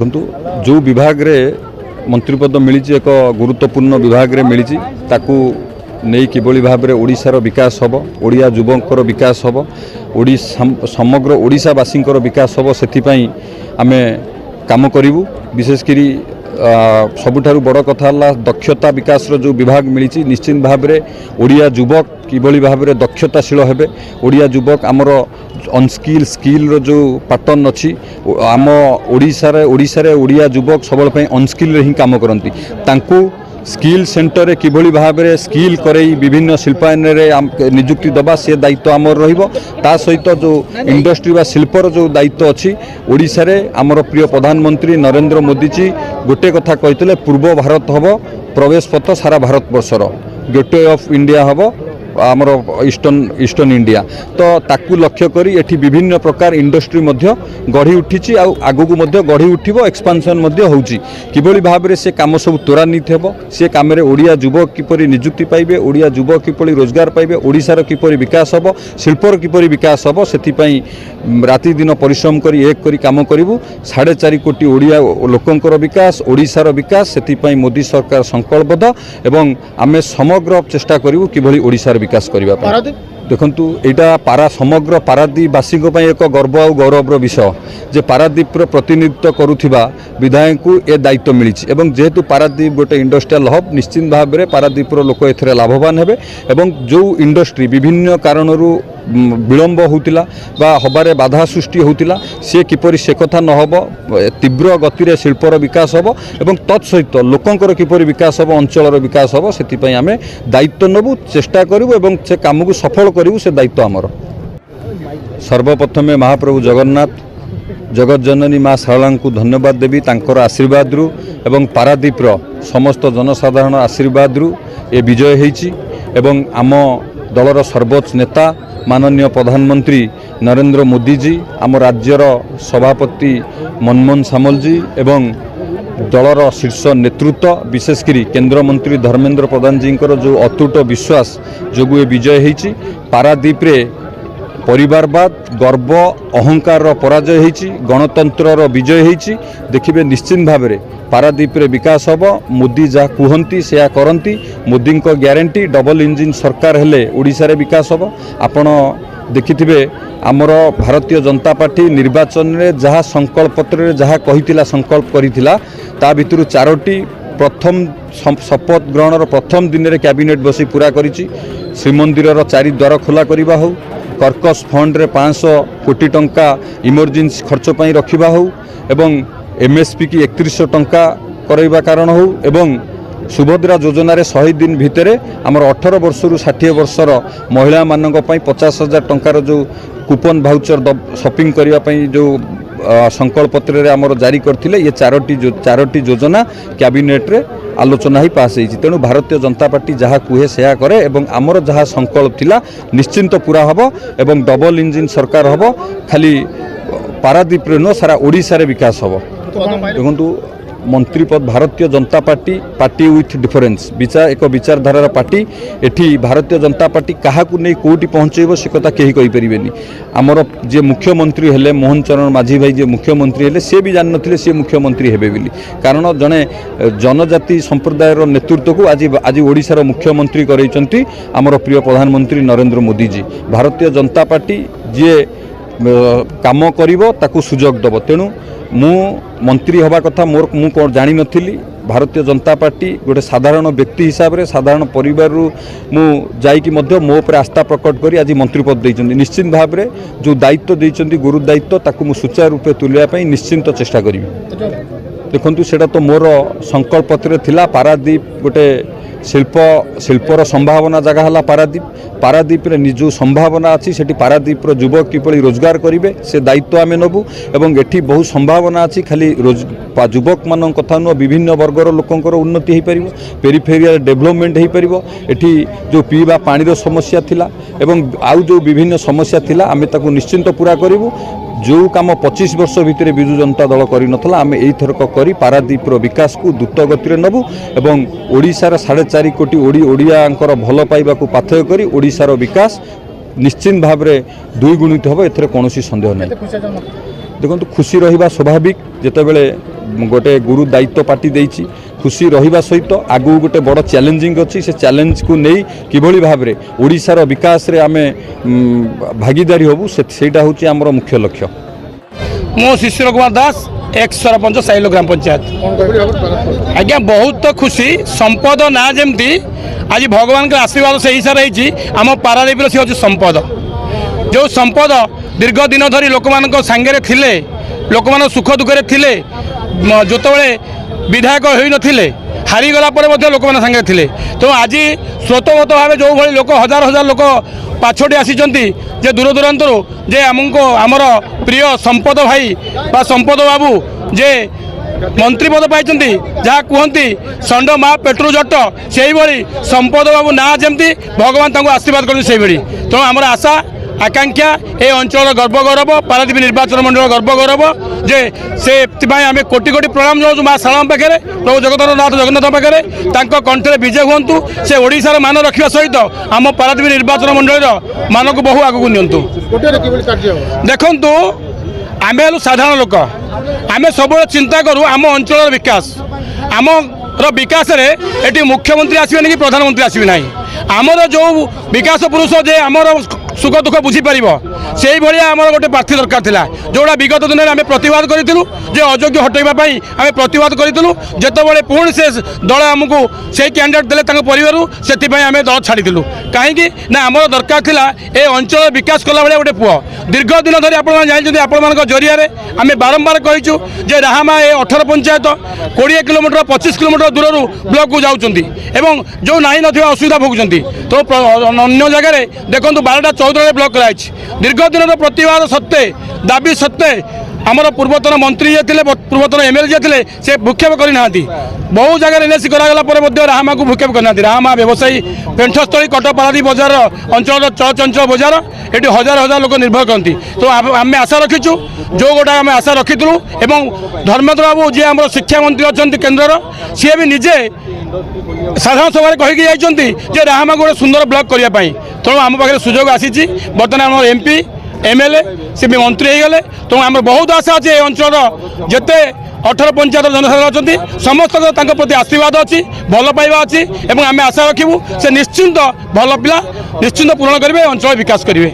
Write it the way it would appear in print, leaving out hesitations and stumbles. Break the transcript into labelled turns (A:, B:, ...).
A: देखु जो विभाग रे मंत्रिपद मिली एक गुरुत्वपूर्ण विभाग रे मिली ताकू नहीं किभली भाव में ओडिशार विकास हम ओडिया युवकर विकास हम समग्र ओडिशावासी विकास हम से आम काम करूँ विशेषकर सबुठारु बड़ कथा दक्षता विकास जो विभाग मिली निश्चित भाव में ओडिया युवक किभली भाव में दक्षताशील हेबे ओडिया युवक आमर अनस्किल स्किल रो जो पैटर्न अच्छी आम ओडिशा रे ओडिया युवक सबल अनस्किल रे ही काम करती तांकू स्किल सेंटर किभली भाव में स्किल करई विभिन्न शिल्पायन रे नियुक्ति दबा से दायित्व आमर रहिबो ता सहित जो इंडस्ट्री वा शिल्पर जो दायित्व अच्छी ओडिशा रे आमर प्रिय प्रधानमंत्री नरेंद्र मोदी जी गोटे कथा कहते पूर्व भारत हम प्रवेश पथ सारा भारत वर्षर गेटवे ऑफ इंडिया हम आमर ईस्टर्न इंडिया तो ताकू लक्ष्य करी एठी विभिन्न प्रकार इंडस्ट्री मध्य गढ़ी उठी आगू मध्य गढ़ी उठिबो एक्सपांशन मध्य होउची किभली भाव में से काम सब त्वरान्वित हेबो से काम रे ओडिया युवक किपरि नियुक्ति पाइबे ओडिया युवक किपरि रोजगार पाइबे ओडिशार किपरि विकास हेबो शिल्पर किपरि विकास हेबो सेति पई राति दिन परिश्रम करी एक करी काम करिवु 4.5 कोटी ओडिया लोकंकर विकास ओडिशार विकास सेति पई मोदी सरकार संकल्पबद्ध एवं आमे समग्र चेष्टा करिवु किभली ओडिशार विकास करबा देखंतु एटा पारा समग्र पारादीपवासी एक गर्व और गौरव विषय जे पारादीप प्रतिनिधित्व करुथिबा विधायक को ए दायित्व मिली एवं जेहेतु पारादीप गोटे इंडस्ट्रियल हब निश्चित भाव में पारादीप लोक एथरे लाभवान हेबे एवं जो इंडस्ट्री विभिन्न कारणरू विलंब होतिला बा हबारे बाधा सृष्टि होतिला से किपरि से कथा न हबो तीव्र गति रे शिल्पर विकास हबो एवं तत्सहित लोकंकर किपरि विकास हबो अंचलर विकास हबो सेति पई आमे दायित्व नबु चेष्टा करिवु एवं से काम को सफल करिवु से दायित्व आमर सर्वप्रथमे महाप्रभु जगन्नाथ जगत जननी माँ शारला को धन्यवाद देवी तांकर आशीर्वाद रु एवं पारादीप समस्त जनसाधारण आशीर्वाद रु ए विजय होईची एवं आम दलर सर्वोच्च नेता माननीय प्रधानमंत्री नरेंद्र मोदी जी आम राज्यर सभापति मनमोहन सामल जी एवं दलर शीर्ष नेतृत्व विशेषकर केंद्र मंत्री धर्मेंद्र प्रधान जी जो अतुट विश्वास जो ये विजय होईची पारादीप रे परिवारवाद गर्व अहंकार पराजय होईची गणतंत्र विजय होईची देखिए निश्चित भाव में पारादीप रे विकास हम मोदी जहाँ कहती से करती मोदी को ग्यारंटी डबल इंजिन सरकार हेले ओडिशा रे विकास हम आपण देखिथिबे आमर भारतीय जनता पार्टी निर्वाचन में जहाँ संकल्प पत्र जहाँ कही संकल्प करिथिला ता भितरु 4टी प्रथम शपथ ग्रहण प्रथम दिन में कैबिनेट बसी पूरा करिछि श्रीमंदिर 4 द्वार खोला करवा हो कर्कस फंड रे 500 कोटी टंका इमरजेंसी खर्च पई रखिबा हो एवं एमएसपी की 3100 टंका करैबा कारण हो एवं सुभद्रा योजना रे 100 दिन भितर आमर 18 वर्ष रु 60 वर्षर महिला मानक पई 50,000 टंकार जो कूपन भाउचर शॉपिंग करबा पई जो संकल्प पत्र रे आमर जारी करथिले ये 4टी योजना कैबिनेट रे आलोचना ही पास होती तेणु भारतीय जनता पार्टी जहाँ कहे से करे एवं आमर जहाँ संकल्प थिला निश्चिंत पूरा हम एवं डबल इंजिन सरकार हम खाली पारादीप रे न सारा ओडिशा रे विकास हम देखु मंत्री पद Bharatiya Janata party with difference एक विचारधारार पार्टी एठी भारतीय जनता पार्टी क्या नहीं कौटी पहुँचेब से कथा कहीं कहीपरेनि आमर जे मुख्यमंत्री हेले मोहन चरण माझी भाई जे मुख्यमंत्री हेले से भी जान नथिले से मुख्यमंत्री हेबे बोली कारण जने जनजाति संप्रदायर नेतृत्व को आज ओडिशार मुख्यमंत्री करैचंती आमर प्रिय प्रधानमंत्री नरेंद्र मोदी जी भारतीय जनता पार्टी जे काम करिवो ताकू सुजोग दब तेणु मु मंत्री हवा कथा मोर मु कौन जानी नथिली भारतीय जनता पार्टी गोटे साधारण व्यक्ति हिसाब से साधारण परिवार मु जाइकी मध्य मो पर आस्था प्रकट करी आज मंत्री पद देइचंदी निश्चित भाव में जो दायित्व देइचंदी गुरु दायित्व ताकू मु सुचारू रूपे तुलिया पई निश्चिंत चेष्टा करी देखंतु सेटा तो मोर संकल्प पत्र थिला पारादीप गोटे शिल्पर संभावना जगह है पारादीप रे निजो संभावना अच्छी से पारादीप युवक किपरि रोजगार करेंगे से दायित्व आम नबू एवं एठी बहुत संभावना अच्छी खाली युवक मान कथा नुह विभिन्न वर्गर लोकंर उन्नति हो पार पेरिफेरियल डेभलपमेंट हो पार एठी जो पीवा पानी समस्या थिला एवं आउ जो विभिन्न समस्या थिला आमे ताकू निश्चिंत पूरा करूँ जो काम 25 वर्ष भितर विजु जनता दल कर आम यथरक कर पारादीप विकास को द्रुत गति नबू एवं ओडिशार 4.5 कोटी ओडियांकर भल पाइबा पाथय कर ओडिशार विकास निश्चित भाव में द्विगुणित हम एथरे कौन सन्देह नहीं देखो खुशी रहा स्वाभाविक जितेबले गोटे गुरु दायित्व पार्टी देइछि खुशी रहिबा सहित आगु गोटे बड़ चैलेंजिंग अच्छी से चैलेंज को नहीं किभली भाव में ओडिशार विकास रे आमे भागीदारी होबु सेटा होछि हमर मुख्य लक्ष्य।
B: मो शिशिर कुमार दास एक्स सरपंच साइलो ग्राम पंचायत आज्ञा बहुत खुशी संपद ना जमती आज भगवान का आशीर्वाद से हिसाब रही आम पारादीप सी हूँ संपद जो संपद दीर्घ दिन धरी लोक मान सांगे थिले लोक मान सुख दुखे थिले जोतबे विधायक हो नथिले हारीगला लोक मान सांगे थिले तो आज स्वतःगत भाव जो भाई लोक हजार हजार लोक पाछोटी आसीचंती जे दूर दूरांतर जे आमको आमर प्रिय संपद भाई बा संपद बाबू जे मंत्री पद पाई जहाँ कहती षंड मा पेट्रोल जट से संपद बाबू ना जमती भगवान तांको आशीर्वाद करते से तो आमर आशा आकांक्षा ए अंचल गर्व गौरव पारादीप निर्वाचन मंडल गर्व गौरव जे से आम कोटि कोटि प्रणाम जाऊँ माँ शाला पाखे प्रभु जगतनाथ जगन्नाथ पाखे कंठे विजय हूँ से ओडिशार मान रखा सहित आम पारादीप निर्वाचन मंडल मान को बहु आगू नियंतु देखु आम हलु साधारण लोक आम सब चिंता करूँ आम अंचल विकास आम विकास रे एटी मुख्यमंत्री आसबे कि प्रधानमंत्री आसबे ना आमर जो विकास पुरुष जे आमर सुख दुख बुझीपर से आम गोटे प्रार्थी दरकार था जोड़ा विगत दिन में आम प्रतिवाद करूँ अयोग्य हटाइवाई आम प्रतिवाद करूँ जितेबाला पुणी से दल आमको से कैंडिडेट देते परिवार से आम दल छाड़ीलु कहीं आम दरकार था ए अंचल विकास कला भाया गोटे पुओ दीर्घ दिन धरी जानते आपण जरिया आम बारंबार कहीचु जे राहामा ए 18 पंचायत 20 किलोमीटर 25 किलोमीटर दूर ब्लॉक को जाऊँच जो नहीं असुविधा भोगुंट तो अन्य जगह देखो 12टा 14 ब्लॉक कराई दीर्घ दिन प्रतिवाद सत्वे दाबी सत्वे आमर पूर्वतन मंत्री जे थे पूर्वतन एमएलए थे से भूक्षेप करना बहु जगह एनएसी करागला राहामा को भूक्षेप करना राहामा व्यवसायी पेंठस्थली कटक पारादीप बजार अंचल चलचंचल बजार ये हजार हजार लोक निर्भर करती तो आम आशा रखीचु जो गोटा आम आशा रखीलु एवं धर्मेंद्र बाबू जी आम शिक्षा मंत्री अच्छा केन्द्र सी भी निजे साधारण सभा कहीकि जाइए राहामा गोटे सुंदर ब्लॉक करने तेणु आम पाखे सुजोग आसी बर्तमान आम एमपी एमएलए सी भी मंत्री हो गले तो आम बहुत आशा अच्छे अंचल जिते 18 पंचायत जनसाधारण अच्छा समस्त प्रति आशीर्वाद अच्छी भल पाइबा अच्छी आम आशा रखू से निश्चिंत भल पिला निश्चिंत पूरण करेंगे अंचल विकास करेंगे।